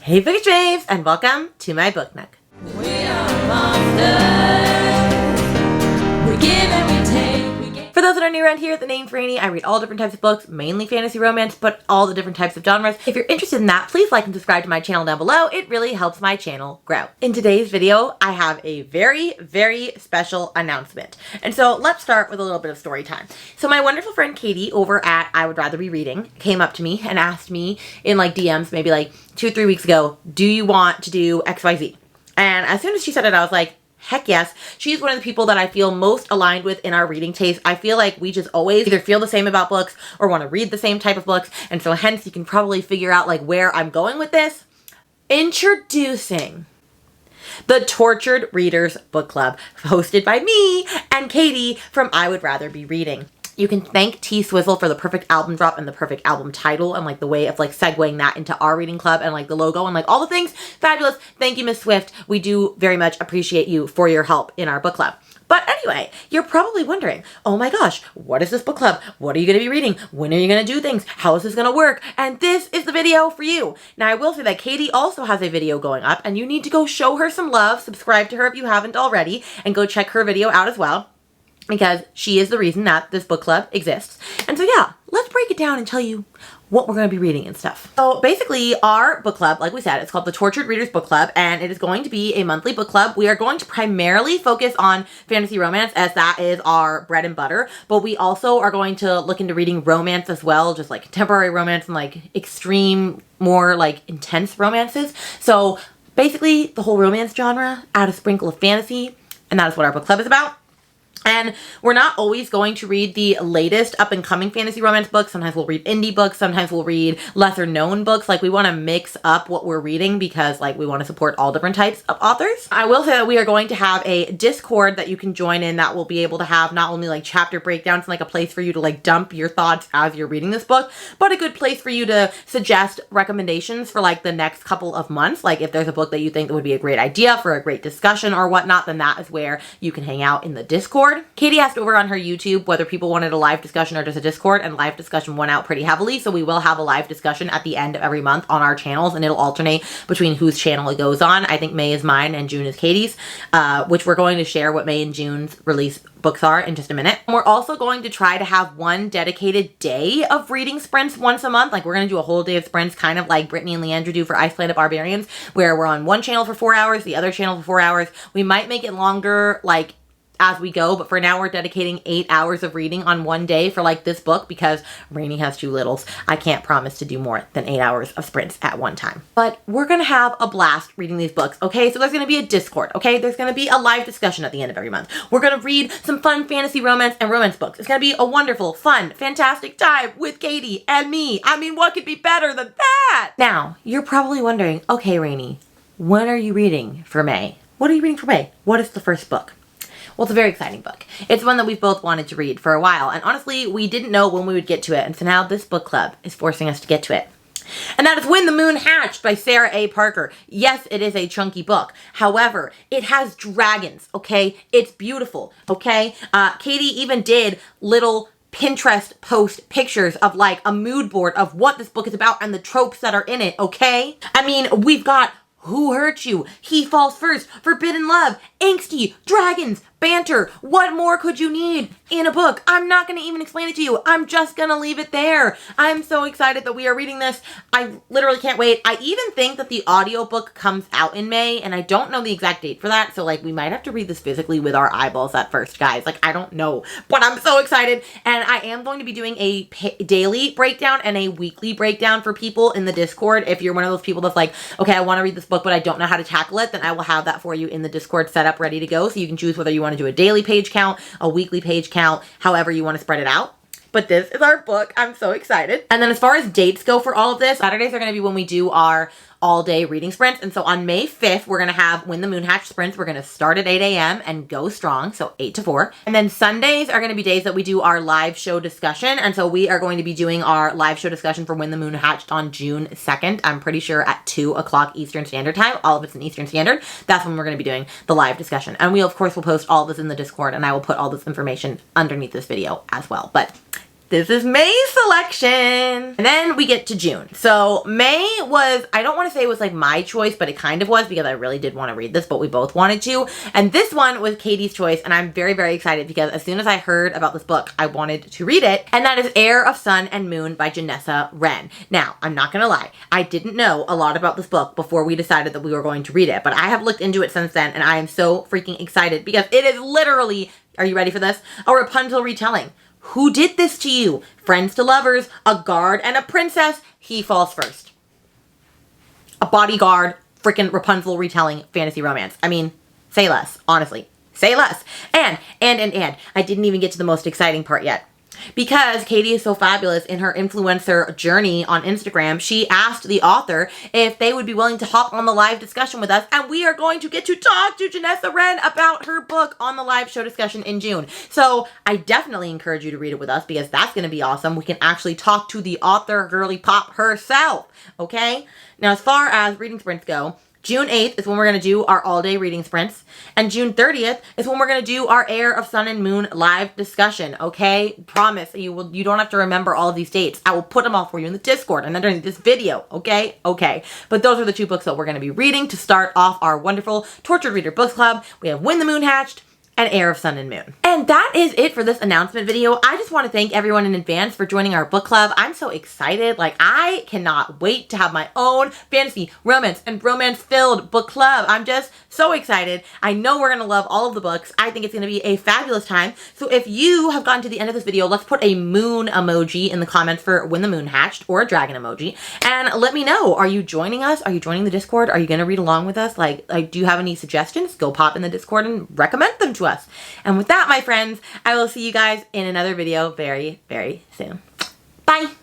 Hey Bookish Babes, and welcome to my book nook. We are monsters. We give and we take. For those that are new around here, the name's Rainy. I read all different types of books, mainly fantasy romance, but all the different types of genres. If you're interested in that, please like and subscribe to my channel down below. It really helps my channel grow. In today's video, I have a very, very special announcement. And so let's start with a little bit of story time. So my wonderful friend Katy over at I Would Rather Be Reading came up to me and asked me in like DMs, maybe like 2 or 3 weeks ago, do you want to do XYZ? And as soon as she said it, I was like, heck yes. She's one of the people that I feel most aligned with in our reading taste. I feel like we just always either feel the same about books or want to read the same type of books. And so hence you can probably figure out like where I'm going with this. Introducing the Tortured Readers Book Club, hosted by me and Katy from I Would Rather Be Reading. You can thank T-Swizzle for the perfect album drop and the perfect album title and like the way of like segueing that into our reading club and like the logo and like all the things. Fabulous. Thank you, Miss Swift. We do very much appreciate you for your help in our book club. But anyway, you're probably wondering, oh my gosh, what is this book club? What are you going to be reading? When are you going to do things? How is this going to work? And this is the video for you. Now, I will say that Katy also has a video going up and you need to go show her some love. Subscribe to her if you haven't already and go check her video out as well, because she is the reason that this book club exists. And so yeah, let's break it down and tell you what we're going to be reading and stuff. So basically our book club, like we said, it's called the Tortured Readers Book Club, and it is going to be a monthly book club. We are going to primarily focus on fantasy romance as that is our bread and butter, but we also are going to look into reading romance as well, just like contemporary romance and like extreme, more like intense romances. So basically the whole romance genre, add a sprinkle of fantasy, and that is what our book club is about. And we're not always going to read the latest up-and-coming fantasy romance books. Sometimes we'll read indie books. Sometimes we'll read lesser-known books. Like, we want to mix up what we're reading because, like, we want to support all different types of authors. I will say that we are going to have a Discord that you can join in that will be able to have not only, like, chapter breakdowns and, like, a place for you to, like, dump your thoughts as you're reading this book, but a good place for you to suggest recommendations for, like, the next couple of months. Like, if there's a book that you think that would be a great idea for a great discussion or whatnot, then that is where you can hang out in the Discord. Katy asked over on her YouTube whether people wanted a live discussion or just a Discord, and live discussion went out pretty heavily, so we will have a live discussion at the end of every month on our channels, and it'll alternate between whose channel it goes on. I think May is mine and June is Katy's, which we're going to share what May and June's release books are in just a minute. And we're also going to try to have one dedicated day of reading sprints once a month. Like, we're going to do a whole day of sprints, kind of like Brittany and Leandra do for Ice Planet Barbarians, where we're on one channel for 4 hours, the other channel for 4 hours. We might make it longer, like, as we go, but for now we're dedicating 8 hours of reading on one day for like this book because Rainy has 2 littles. I can't promise to do more than 8 hours of sprints at one time. But we're gonna have a blast reading these books, okay? So there's gonna be a Discord, okay? There's gonna be a live discussion at the end of every month. We're gonna read some fun fantasy romance and romance books. It's gonna be a wonderful, fun, fantastic time with Katy and me. I mean, what could be better than that? Now, you're probably wondering, okay, Rainy, what are you reading for May? What are you reading for May? What is the first book? Well, it's a very exciting book. It's one that we've both wanted to read for a while, and honestly, we didn't know when we would get to it, and so now this book club is forcing us to get to it. And that is When the Moon Hatched by Sarah A. Parker. Yes, it is a chunky book. However, it has dragons, okay? It's beautiful, okay? Katy even did little Pinterest post pictures of like a mood board of what this book is about and the tropes that are in it, okay? I mean, we've got Who Hurt You? He Falls First, Forbidden Love, Angsty, Dragons, banter. What more could you need in a book? I'm not going to even explain it to you. I'm just going to leave it there. I'm so excited that we are reading this. I literally can't wait. I even think that the audiobook comes out in May, and I don't know the exact date for that. So like we might have to read this physically with our eyeballs at first, guys. Like I don't know, but I'm so excited. And I am going to be doing a daily breakdown and a weekly breakdown for people in the Discord. If you're one of those people that's like, okay, I want to read this book, but I don't know how to tackle it, then I will have that for you in the Discord set up ready to go. So you can choose whether you want to do a daily page count, a weekly page count, however you want to spread it out. But this is our book. I'm so excited. And then as far as dates go for all of this, Saturdays are going to be when we do our all-day reading sprints. And so on May 5th, we're going to have When the Moon Hatched sprints. We're going to start at 8 a.m. and go strong, so 8 to 4. And then Sundays are going to be days that we do our live show discussion. And so we are going to be doing our live show discussion for When the Moon Hatched on June 2nd. I'm pretty sure at 2 o'clock Eastern Standard Time. All of it's in Eastern Standard. That's when we're going to be doing the live discussion. And we, of course, will post all this in the Discord, and I will put all this information underneath this video as well. But This is May's selection. And then we get to June. So May was, I don't want to say it was like my choice, but it kind of was because I really did want to read this, but we both wanted to. And this one was Katy's choice, and I'm very, very excited because as soon as I heard about this book, I wanted to read it. And that is Heir of Sun and Moon by Janessa Wren. Now, I'm not going to lie. I didn't know a lot about this book before we decided that we were going to read it, but I have looked into it since then, and I am so freaking excited because it is literally, are you ready for this? A Rapunzel retelling. Who did this to you? Friends to lovers, a guard and a princess. He falls first. A bodyguard, freaking Rapunzel retelling fantasy romance. I mean, say less, honestly. Say less. And, I didn't even get to the most exciting part yet. Because Katy is so fabulous in her influencer journey on Instagram, she asked the author if they would be willing to hop on the live discussion with us, and we are going to get to talk to Janessa Wren about her book on the live show discussion in June. So I definitely encourage you to read it with us because that's going to be awesome. We can actually talk to the author girly pop herself, okay? Now, as far as reading sprints go, June 8th is when we're going to do our all-day reading sprints. And June 30th is when we're going to do our Heir of Sun and Moon live discussion, okay? Promise, you don't have to remember all of these dates. I will put them all for you in the Discord and underneath this video, okay? Okay. But those are the 2 books that we're going to be reading to start off our wonderful Tortured Reader Books Club. We have When the Moon Hatched and Heir of Sun and Moon. And that is it for this announcement video. I just want to thank everyone in advance for joining our book club. I'm so excited. Like, I cannot wait to have my own fantasy, romance, and romance-filled book club. I'm just so excited. I know we're going to love all of the books. I think it's going to be a fabulous time. So if you have gotten to the end of this video, let's put a moon emoji in the comments for When the Moon Hatched or a dragon emoji. And let me know, are you joining us? Are you joining the Discord? Are you going to read along with us? Like, do you have any suggestions? Go pop in the Discord and recommend them to us. And with that, my friends, I will see you guys in another video very, very soon. Bye.